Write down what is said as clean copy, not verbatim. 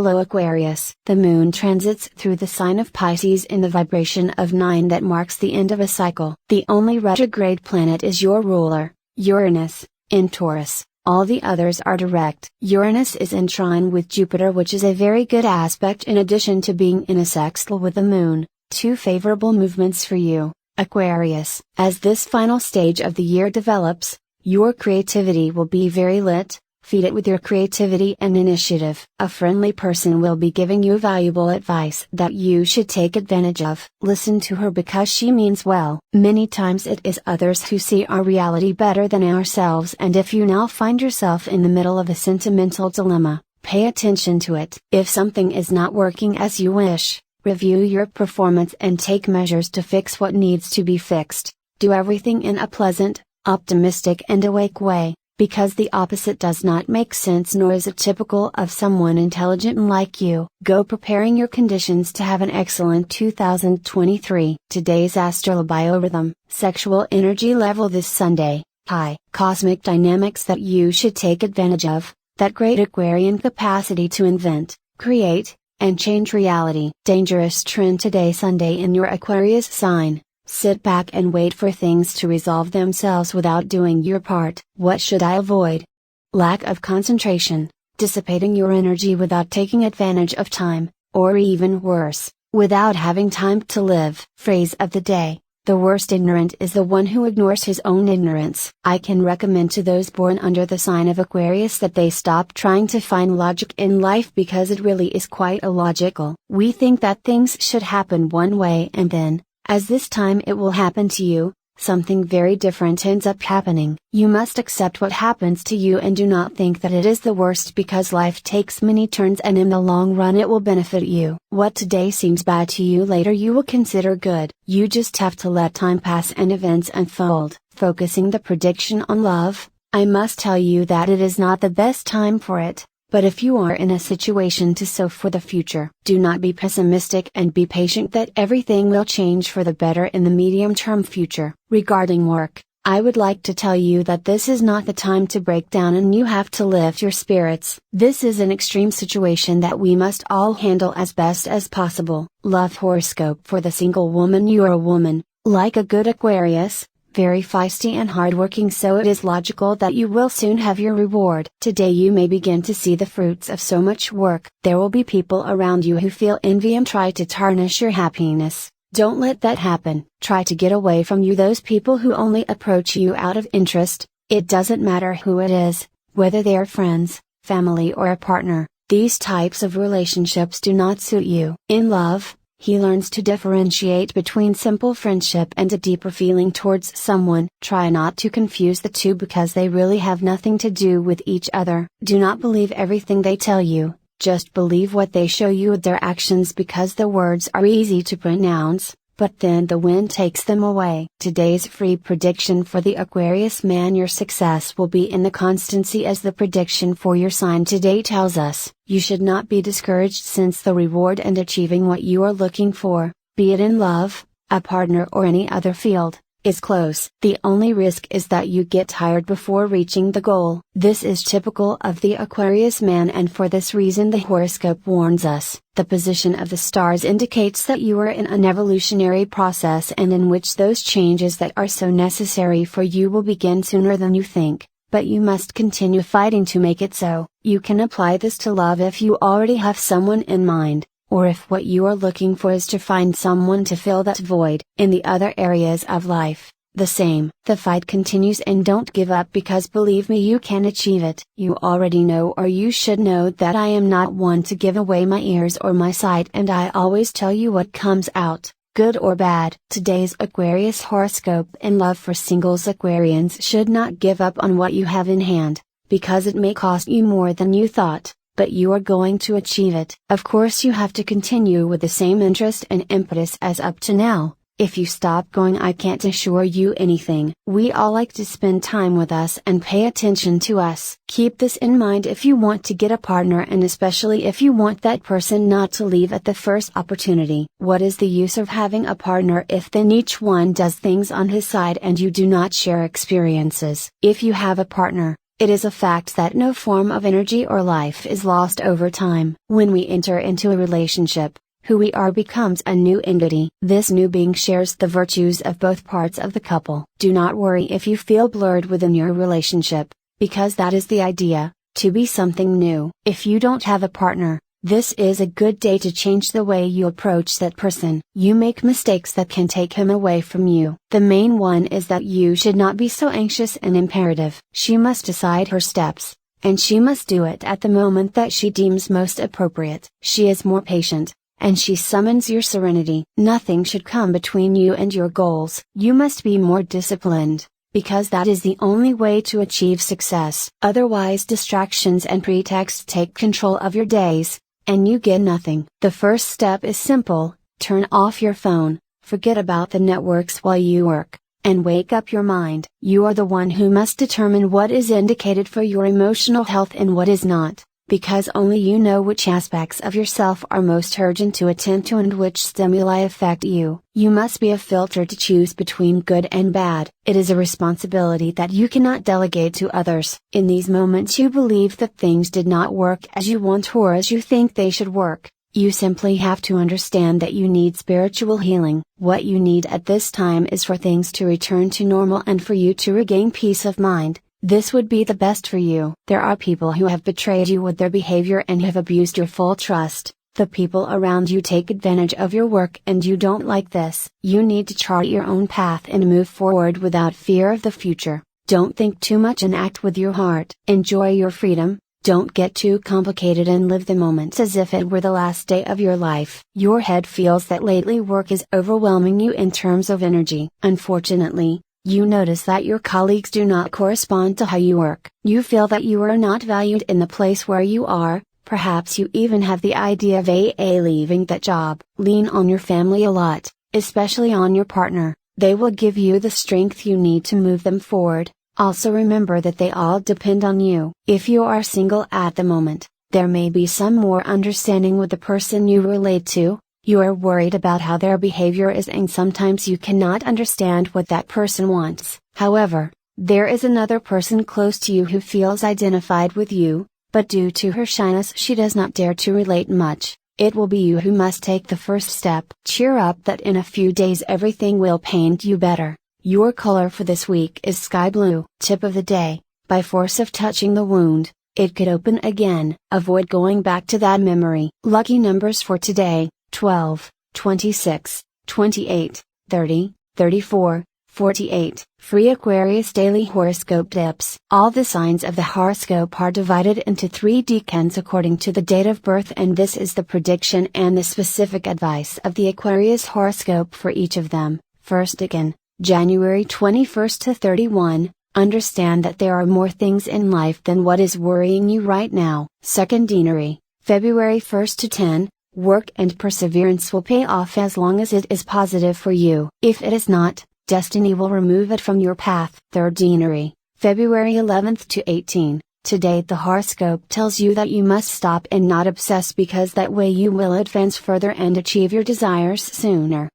Hello Aquarius. The moon transits through the sign of Pisces in the vibration of 9 that marks the end of a cycle. The only retrograde planet is your ruler, Uranus, in Taurus. All the others are direct. Uranus is in trine with Jupiter, which is a very good aspect in addition to being in a sextile with the moon. Two favorable movements for you, Aquarius. As this final stage of the year develops, your creativity will be very lit. Feed it with your creativity and initiative. A friendly person will be giving you valuable advice that you should take advantage of. Listen to her because she means well. Many times it is others who see our reality better than ourselves, and if you now find yourself in the middle of a sentimental dilemma, pay attention to it. If something is not working as you wish, review your performance and take measures to fix what needs to be fixed. Do everything in a pleasant, optimistic and awake way. Because the opposite does not make sense, nor is it typical of someone intelligent like you. Go preparing your conditions to have an excellent 2023. Today's astrobiorhythm, sexual energy level this Sunday, high. Cosmic dynamics that you should take advantage of, that great Aquarian capacity to invent, create, and change reality. Dangerous trend today Sunday in your Aquarius sign. Sit back and wait for things to resolve themselves without doing your part. What should I avoid? Lack of concentration, dissipating your energy without taking advantage of time, or even worse, without having time to live. Phrase of the day: the worst ignorant is the one who ignores his own ignorance. I can recommend to those born under the sign of Aquarius that they stop trying to find logic in life, because it really is quite illogical. We think that things should happen one way, and then, as this time it will happen to you, something very different ends up happening. You must accept what happens to you and do not think that it is the worst, because life takes many turns and in the long run it will benefit you. What today seems bad to you, later you will consider good. You just have to let time pass and events unfold. Focusing the prediction on love, I must tell you that it is not the best time for it. But if you are in a situation to sow for the future, do not be pessimistic and be patient that everything will change for the better in the medium-term future. Regarding work, I would like to tell you that this is not the time to break down and you have to lift your spirits. This is an extreme situation that we must all handle as best as possible. Love horoscope for the single woman: you are a woman, like a good Aquarius, very feisty and hardworking, so it is logical that you will soon have your reward. Today you may begin to see the fruits of so much work. There will be people around you who feel envy and try to tarnish your happiness. Don't let that happen. Try to get away from those people who only approach you out of interest. It doesn't matter who it is, whether they are friends, family or a partner. These types of relationships do not suit you. In love, he learns to differentiate between simple friendship and a deeper feeling towards someone. Try not to confuse the two, because they really have nothing to do with each other. Do not believe everything they tell you, just believe what they show you with their actions, because the words are easy to pronounce, but then the wind takes them away. Today's free prediction for the Aquarius man: your success will be in the constancy. As the prediction for your sign today tells us, you should not be discouraged, since the reward and achieving what you are looking for, be it in love, a partner or any other field, is close. The only risk is that you get tired before reaching the goal. This is typical of the Aquarius man, and for this reason the horoscope warns us. The position of the stars indicates that you are in an evolutionary process, and in which those changes that are so necessary for you will begin sooner than you think. But you must continue fighting to make it so. You can apply this to love if you already have someone in mind, or if what you are looking for is to find someone to fill that void. In the other areas of life, the same. The fight continues, and don't give up, because believe me, you can achieve it. You already know, or you should know, that I am not one to give away my ears or my sight, and I always tell you what comes out, good or bad. Today's Aquarius horoscope in love for singles: Aquarians should not give up on what you have in hand, because it may cost you more than you thought, but you are going to achieve it. Of course you have to continue with the same interest and impetus as up to now. If you stop going, I can't assure you anything. We all like to spend time with us and pay attention to us. Keep this in mind if you want to get a partner, and especially if you want that person not to leave at the first opportunity. What is the use of having a partner if then each one does things on his side and you do not share experiences? If you have a partner, It is a fact that no form of energy or life is lost over time. When we enter into a relationship, who we are becomes a new entity. This new being shares the virtues of both parts of the couple. Do not worry if you feel blurred within your relationship, because that is the idea, to be something new. If you don't have a partner, this is a good day to change the way you approach that person. You make mistakes that can take him away from you. The main one is that you should not be so anxious and imperative. She must decide her steps, and she must do it at the moment that she deems most appropriate. She is more patient, and she summons your serenity. Nothing should come between you and your goals. You must be more disciplined, because that is the only way to achieve success. Otherwise, distractions and pretexts take control of your days, and you get nothing. The first step is simple: turn off your phone, forget about the networks while you work, and wake up your mind. You are the one who must determine what is indicated for your emotional health and what is not, because only you know which aspects of yourself are most urgent to attend to and which stimuli affect you. You must be a filter to choose between good and bad. It is a responsibility that you cannot delegate to others. In these moments you believe that things did not work as you want or as you think they should work. You simply have to understand that you need spiritual healing. What you need at this time is for things to return to normal and for you to regain peace of mind. This would be the best for you. There are people who have betrayed you with their behavior and have abused your full trust. The people around you take advantage of your work and you don't like this. You need to chart your own path and move forward without fear of the future. Don't think too much and act with your heart. Enjoy your freedom. Don't get too complicated and live the moment as if it were the last day of your life. Your head feels that lately work is overwhelming you in terms of energy. Unfortunately, you notice that your colleagues do not correspond to how you work. You feel that you are not valued in the place where you are. Perhaps you even have the idea of leaving that job. Lean on your family a lot, especially on your partner. They will give you the strength you need to move them forward. Also remember that they all depend on you. If you are single at the moment, there may be some more understanding with the person you relate to. You are worried about how their behavior is and sometimes you cannot understand what that person wants. However, there is another person close to you who feels identified with you, but due to her shyness she does not dare to relate much. It will be you who must take the first step. Cheer up that in a few days everything will paint you better. Your color for this week is sky blue. Tip of the day: by force of touching the wound, it could open again. Avoid going back to that memory. Lucky numbers for today: 12, 26, 28, 30, 34, 48. Free Aquarius Daily Horoscope Tips. All the signs of the horoscope are divided into 3 decans according to the date of birth, and this is the prediction and the specific advice of the Aquarius horoscope for each of them. First decan, January 21st to 31. Understand that there are more things in life than what is worrying you right now. Second deanery, February 1st to 10. Work and perseverance will pay off as long as it is positive for you. If it is not, destiny will remove it from your path. Third deanery, February 11th to 18. Today the horoscope tells you that you must stop and not obsess, because that way you will advance further and achieve your desires sooner.